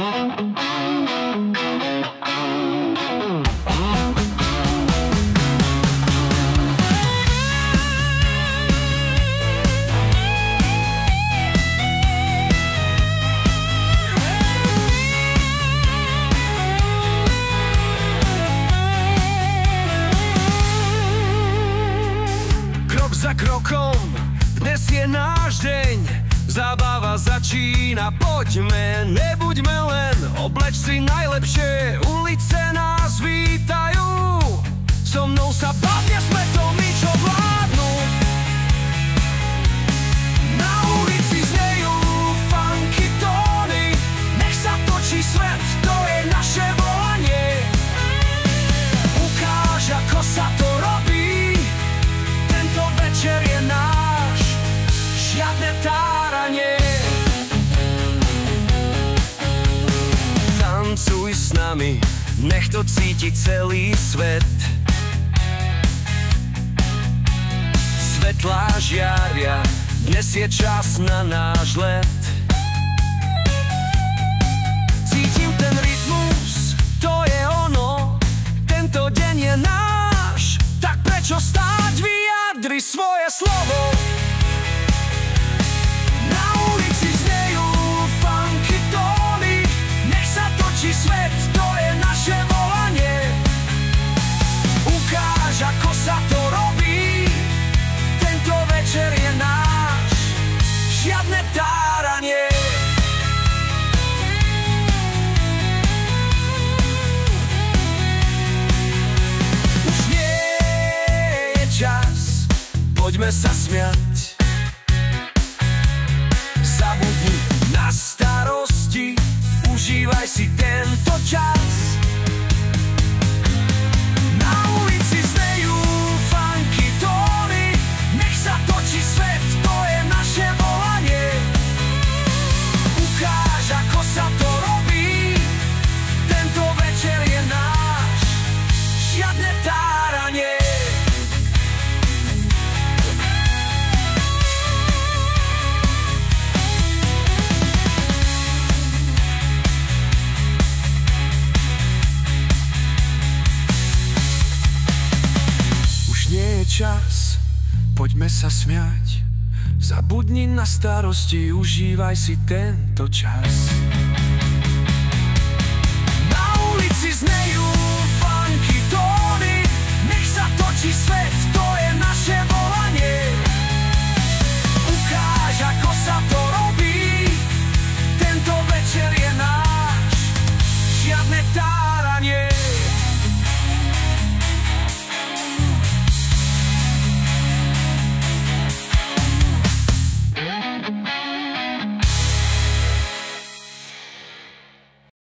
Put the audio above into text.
Za krokom, dnes je náš deň, zábava začína, poďme, nebuďme len, obleč si najlepšie, ulice nás vítajú, so mnou sa bavia smetomi, čo vládnu. Na ulici znejú funky tóny, nech sa točí svet, to je naše volanie. Ukáž, ako sa to robí, večer je náš, žiadne táranie. Tancuj s nami, nech to cíti celý svet. Svetlá žiaria, dnes je čas na náš let. Cítim ten rytmus, to je ono, tento deň je náš, tak prečo stáť, vyjadri svoje slovo. Na ulici znejú funky tóny, nech sa točí svet, to je naše volanie. Ukáž, ako sa to robí, tento večer je náš, žiadne táranie. Už nie je čas, poďme sa smiať. Zabudni na starosti, užívaj si tento čas. Na ulici znejú funky tóny, nech sa točí svet, to je naše volanie. Ukáž, ako sa to robí, tento večer je náš, žiadne táranie. Čas, poďme sa smiať. Zabudni na starosti, užívaj si tento čas.